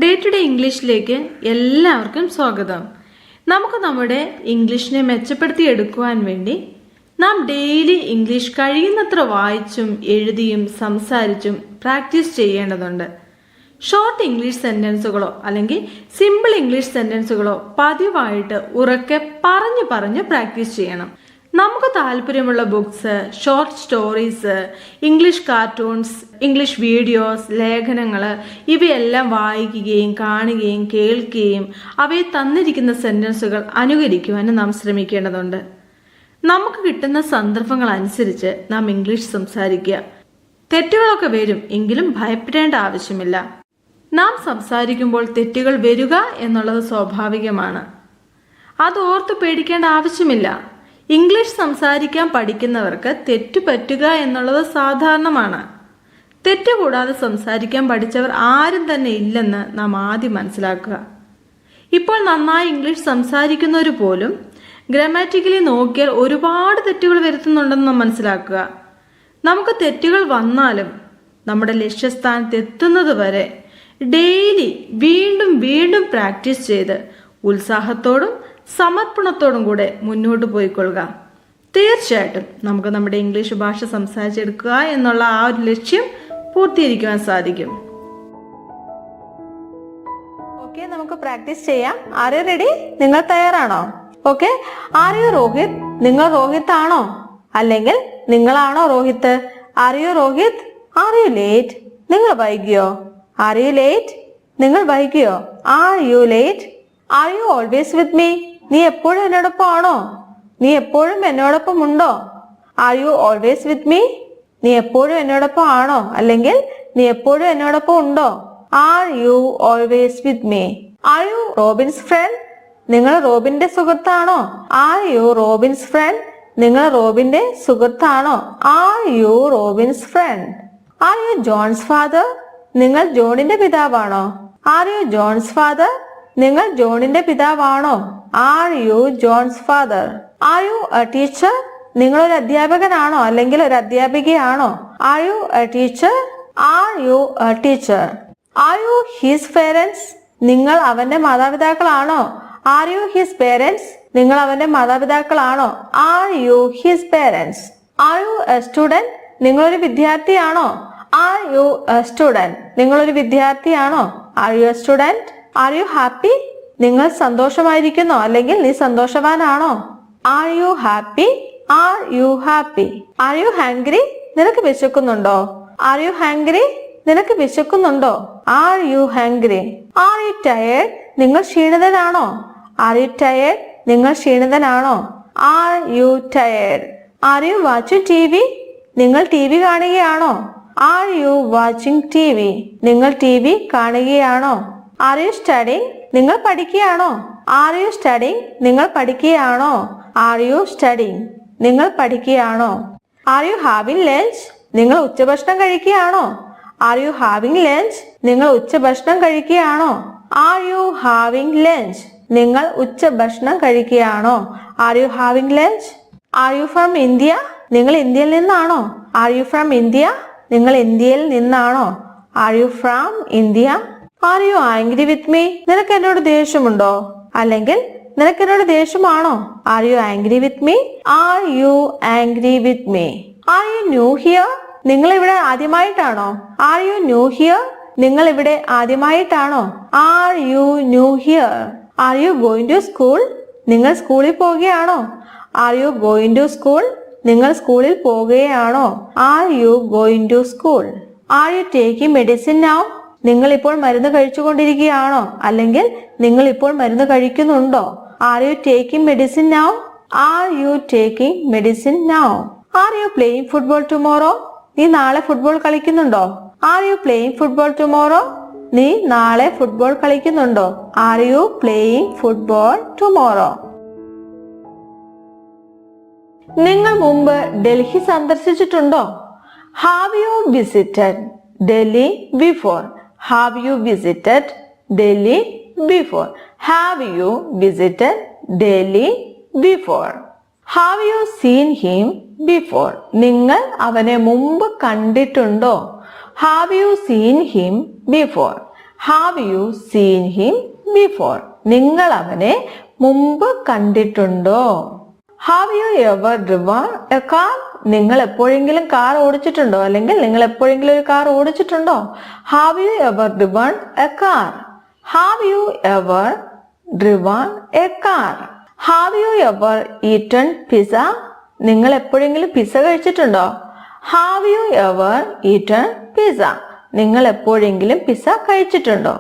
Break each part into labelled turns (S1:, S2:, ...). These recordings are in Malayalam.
S1: ഡേ ടു ഡേ ഇംഗ്ലീഷിലേക്ക് എല്ലാവർക്കും സ്വാഗതം. നമുക്ക് നമ്മുടെ ഇംഗ്ലീഷിനെ മെച്ചപ്പെടുത്തിയെടുക്കുവാൻ വേണ്ടി നാം ഡെയിലി ഇംഗ്ലീഷ് കഴിയുന്നത്ര വായിച്ചും എഴുതിയും സംസാരിച്ചും പ്രാക്ടീസ് ചെയ്യേണ്ടതുണ്ട്. ഷോർട്ട് ഇംഗ്ലീഷ് സെൻറ്റൻസുകളോ അല്ലെങ്കിൽ സിമ്പിൾ ഇംഗ്ലീഷ് സെൻറ്റൻസുകളോ പതിവായിട്ട് ഉറക്കെ പറഞ്ഞു പ്രാക്ടീസ് ചെയ്യണം. നമുക്ക് താല്പര്യമുള്ള books, short stories, English cartoons, English videos, ലേഖനങ്ങൾ ഇവയെല്ലാം വായിക്കുകയും കാണുകയും കേൾക്കുകയും അവയെ തന്നിരിക്കുന്ന സെൻറ്റൻസുകൾ അനുകരിക്കുവാനും നാം ശ്രമിക്കേണ്ടതുണ്ട്. നമുക്ക് കിട്ടുന്ന സന്ദർഭങ്ങൾ അനുസരിച്ച് നാം ഇംഗ്ലീഷ് സംസാരിക്കുക. തെറ്റുകളൊക്കെ വരും, എങ്കിലും ഭയപ്പെടേണ്ട ആവശ്യമില്ല. നാം സംസാരിക്കുമ്പോൾ തെറ്റുകൾ വരിക എന്നുള്ളത് സ്വാഭാവികമാണ്. അത് ഓർത്ത് പേടിക്കേണ്ട ആവശ്യമില്ല. ഇംഗ്ലീഷ് സംസാരിക്കാൻ പഠിക്കുന്നവർക്ക് തെറ്റു പറ്റുക എന്നുള്ളത് സാധാരണമാണ്. തെറ്റുകൂടാതെ സംസാരിക്കാൻ പഠിച്ചവർ ആരും തന്നെ ഇല്ലെന്ന് നാം ആദ്യം മനസ്സിലാക്കുക. ഇപ്പോൾ നന്നായി ഇംഗ്ലീഷ് സംസാരിക്കുന്നവർ പോലും ഗ്രാമാറ്റിക്കലി നോക്കിയാൽ ഒരുപാട് തെറ്റുകൾ വരുത്തുന്നുണ്ടെന്ന് നാം മനസ്സിലാക്കുക. നമുക്ക് തെറ്റുകൾ വന്നാലും നമ്മുടെ ലക്ഷ്യസ്ഥാനത്ത് എത്തുന്നത് വരെ ഡെയിലി വീണ്ടും പ്രാക്ടീസ് ചെയ്ത് ഉത്സാഹത്തോടും സമർപ്പണത്തോടും കൂടെ മുന്നോട്ട് പോയിക്കൊള്ളുക. തീർച്ചയായിട്ടും നമുക്ക് നമ്മുടെ ഇംഗ്ലീഷ് ഭാഷ സംസാരിച്ചെടുക്കുക എന്നുള്ള ആ ഒരു ലക്ഷ്യം പൂർത്തീകരിക്കുവാൻ സാധിക്കും.
S2: ഓക്കെ, നമുക്ക് പ്രാക്ടീസ് ചെയ്യാം. Are you ready? നിങ്ങൾ തയ്യാറാണോ? Okay, are you Rohit? നിങ്ങൾ രോഹിത് ആണോ? അല്ലെങ്കിൽ നിങ്ങളാണോ Rohit? Are you Rohit? Are you late? നിങ്ങൾ വൈകിയോ? Are you late? നിങ്ങൾ വൈകിയോ? Are you late? Are you always with me? നീ എപ്പോഴും എന്നോടൊപ്പം ആണോ? നീ എപ്പോഴും എന്നോടൊപ്പം ഉണ്ടോ? Are you always with me? നീ എപ്പോഴും എന്നോടൊപ്പം ആണോ? അല്ലെങ്കിൽ നീ എപ്പോഴും എന്നോടൊപ്പം ഉണ്ടോ? Are you always with me? Are you Robin's friend? നിങ്ങൾ റോബിന്റെ സുഹൃത്താണോ? Are you Robin's friend? നിങ്ങൾ റോബിന്റെ സുഹൃത്താണോ? Are you Robin's friend? Are you John's father? നിങ്ങൾ ജോണിന്റെ പിതാവാണോ? Are you John's father? നിങ്ങൾ ജോണിന്റെ പിതാവാണോ? Are you John's father? Are you a teacher? നിങ്ങൾ ഒരു അധ്യാപകനാണോ അല്ലെങ്കിൽ ഒരു അധ്യാപികയാണോ? Are you a teacher? Are you a teacher? Are you his parents? നിങ്ങൾ അവന്റെ മാതാപിതാക്കളാണോ? Are you his parents? നിങ്ങൾ അവന്റെ മാതാപിതാക്കളാണോ? Are you his parents? R you a student? നിങ്ങളൊരു വിദ്യാർത്ഥിയാണോ? Are you a student? നിങ്ങളൊരു വിദ്യാർത്ഥിയാണോ? Are you a student? Are you happy? നിങ്ങൾ സന്തോഷമായിരിക്കുന്നോ അല്ലെങ്കിൽ നീ സന്തോഷവാനാണോ? Are you happy? Are you happy? Are you hungry? നിനക്ക് വിശക്കുന്നുണ്ടോ? Are you hungry? നിനക്ക് വിശക്കുന്നുണ്ടോ? Are you hungry? Are you tired? നിങ്ങൾ ക്ഷീണിതനാണോ? Are you tired? നിങ്ങൾ ക്ഷീണിതനാണോ? Are you tired? Are you watching T V? നിങ്ങൾ ടി വി കാണുകയാണോ? Are you watching T V? നിങ്ങൾ ടി വി കാണുകയാണോ? Are you studying? നിങ്ങൾ പഠിക്കുകയാണോ? Are you studying? നിങ്ങൾ പഠിക്കുകയാണോ? Are you studying? നിങ്ങൾ പഠിക്കുകയാണോ? Are you having lunch? നിങ്ങൾ ഉച്ചഭക്ഷണം കഴിക്കുകയാണോ? Are you having lunch? നിങ്ങൾ ഉച്ചഭക്ഷണം കഴിക്കുകയാണോ? Are you having lunch? നിങ്ങൾ ഉച്ചഭക്ഷണം കഴിക്കുകയാണോ? Are you having lunch? Are you from India? നിങ്ങൾ ഇന്ത്യയിൽ നിന്നാണോ? Are you from India? നിങ്ങൾ ഇന്ത്യയിൽ നിന്നാണോ? Are you from India? Are you angry with me? നിനക്ക് എന്നോട് ദേഷ്യമുണ്ടോ? അല്ലെങ്കിൽ നിനക്ക് എന്നോട് ദേഷ്യമാണോ? Are you angry with me? Are you angry with me? Are you new here? നിങ്ങൾ ഇവിടെ ആദ്യമായിട്ടാണോ? Are you new here? നിങ്ങൾ ഇവിടെ ആദ്യമായിട്ടാണോ? Are you new here? Are you going to school? നിങ്ങൾ സ്കൂളിൽ പോവുകയാണോ? Are you going to school? നിങ്ങൾ സ്കൂളിൽ പോകുകയാണോ? Are you going to school? Are you taking medicine now? നിങ്ങൾ ഇപ്പോൾ മരുന്ന് കഴിച്ചുകൊണ്ടിരിക്കുകയാണോ? അല്ലെങ്കിൽ നിങ്ങൾ ഇപ്പോൾ മരുന്ന് കഴിക്കുന്നുണ്ടോ? Are you taking medicine now? Are you taking medicine now? Are you playing football tomorrow? നീ നാളെ ഫുട്ബോൾ കളിക്കുന്നുണ്ടോ? Are you playing football tomorrow? നീ നാളെ ഫുട്ബോൾ കളിക്കുന്നുണ്ടോ? Are you playing football tomorrow? നിങ്ങൾ മുമ്പ് ഡൽഹി സന്ദർശിച്ചിട്ടുണ്ടോ? Have you visited Delhi before? Have you visited Delhi before? Have you visited Delhi before? Have you seen him before? നിങ്ങൾ അവനെ മുമ്പ് കണ്ടിട്ടുണ്ടോ? Have you seen him before? Have you seen him before? നിങ്ങൾ അവനെ മുമ്പ് കണ്ടിട്ടുണ്ടോ? Have you ever driven a car? നിങ്ങൾ എപ്പോഴെങ്കിലും കാർ ഓടിച്ചിട്ടുണ്ടോ? അല്ലെങ്കിൽ നിങ്ങൾ എപ്പോഴെങ്കിലും ഒരു കാർ ഓടിച്ചിട്ടുണ്ടോ? Have you ever driven a car? Have you ever driven a car? Have you ever eaten pizza? നിങ്ങൾ എപ്പോഴെങ്കിലും പിസ്സ കഴിച്ചിട്ടുണ്ടോ? Have you ever eaten pizza? നിങ്ങൾ എപ്പോഴെങ്കിലും പിസ്സ കഴിച്ചിട്ടുണ്ടോ?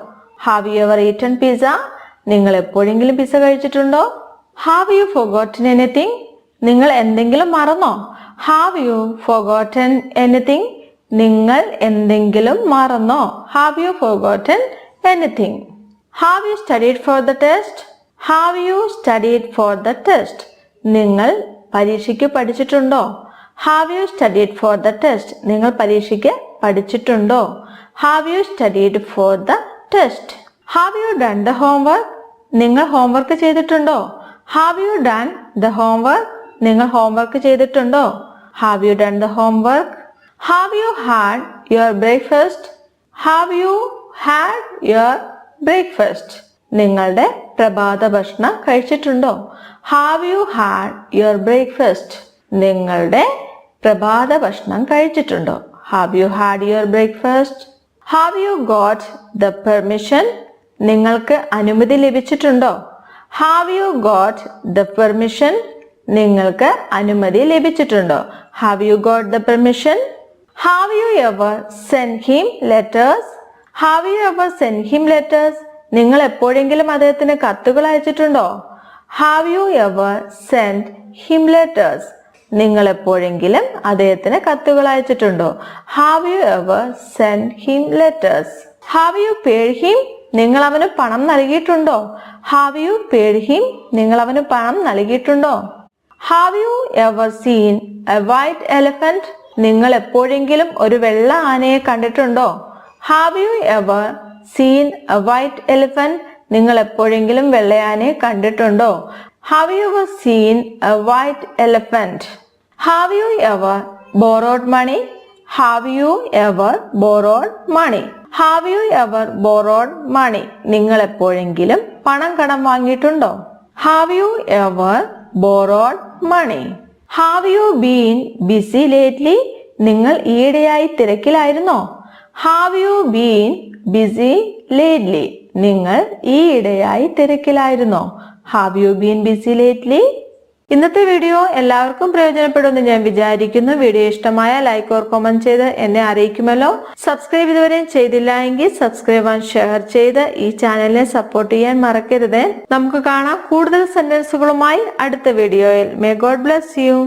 S2: Have you ever eaten pizza? നിങ്ങൾ എപ്പോഴെങ്കിലും പിസ്സ കഴിച്ചിട്ടുണ്ടോ? Have U forgotten anything? നിങ്ങൾ എന്തെങ്കിലും മറന്നോ? Have you forgotten anything? നിങ്ങൾ എന്തെങ്കിലും മറന്നോ? Have you forgotten anything? Have you studied for the test? Have you studied for the test? നിങ്ങൾ പരീക്ഷയ്ക്ക് പഠിച്ചിട്ടുണ്ടോ? Have you studied for the test? നിങ്ങൾ പരീക്ഷയ്ക്ക് പഠിച്ചിട്ടുണ്ടോ? Have you studied for the test? Have you done the homework? നിങ്ങൾ ഹോംവർക്ക് ചെയ്തിട്ടുണ്ടോ? Have you done the homework? നിങ്ങൾ ഹോംവർക്ക് ചെയ്തിട്ടുണ്ടോ? Have you done the homework? Have you had your breakfast? Have you had your breakfast? നിങ്ങളുടെ പ്രഭാത ഭക്ഷണം കഴിച്ചിട്ടുണ്ടോ? Have you had your breakfast? നിങ്ങളുടെ പ്രഭാത ഭക്ഷണം കഴിച്ചിട്ടുണ്ടോ? Have you had your breakfast? Have you got the permission? നിങ്ങൾക്ക് അനുമതി ലഭിച്ചിട്ടുണ്ടോ? Have you got the permission? നിങ്ങൾക്ക് അനുമതി ലഭിച്ചിട്ടുണ്ടോ? Have you got the permission? Have you ever send him letters? Have you ever send him letters? നിങ്ങൾ എപ്പോഴെങ്കിലും അദ്ദേഹത്തിന് കത്തുകൾ അയച്ചിട്ടുണ്ടോ? Have you ever send him letters? നിങ്ങൾ എപ്പോഴെങ്കിലും അദ്ദേഹത്തിന് കത്തുകൾ അയച്ചിട്ടുണ്ടോ? Have you ever send him letters? Have you paid him? നിങ്ങൾ അവന് പണം നൽകിയിട്ടുണ്ടോ? Have you paid him? നിങ്ങൾ അവന് പണം നൽകിയിട്ടുണ്ടോ? Have you ever seen a white elephant? നിങ്ങൾ എപ്പോഴെങ്കിലും ഒരു വെള്ള ആനയെ കണ്ടിട്ടുണ്ടോ? Have you ever seen a white elephant? നിങ്ങൾ എപ്പോഴെങ്കിലും വെള്ളയാനയെ കണ്ടിട്ടുണ്ടോ? Have you ever seen a white elephant? Have you ever borrowed money? Have you ever borrowed money? Have you ever borrowed money? നിങ്ങൾ എപ്പോഴെങ്കിലും പണം കടം വാങ്ങിയിട്ടുണ്ടോ? Have you ever borrowed money? Have you been busy lately? നിങ്ങൾ ഈയിടെയായി തിരക്കിലായിരുന്നോ? Have you been busy lately? നിങ്ങൾ ഈയിടെയായി തിരക്കിലായിരുന്നോ? Have you been busy lately? ഇന്നത്തെ വീഡിയോ എല്ലാവർക്കും പ്രയോജനപ്പെടുമെന്ന് ഞാൻ വിചാരിക്കുന്നു. വീഡിയോ ഇഷ്ടമായ ലൈക്ക് ഓർ കമന്റ് ചെയ്ത് എന്നെ അറിയിക്കുമല്ലോ. സബ്സ്ക്രൈബ് ഇതുവരെ ചെയ്തില്ല എങ്കിൽ സബ്സ്ക്രൈബ് ആൻഡ് ഷെയർ ചെയ്ത് ഈ ചാനലിനെ സപ്പോർട്ട് ചെയ്യാൻ മറക്കരുത്. നമുക്ക് കാണാം കൂടുതൽ സെന്റൻസുകളുമായി അടുത്ത വീഡിയോയിൽ. May God bless you.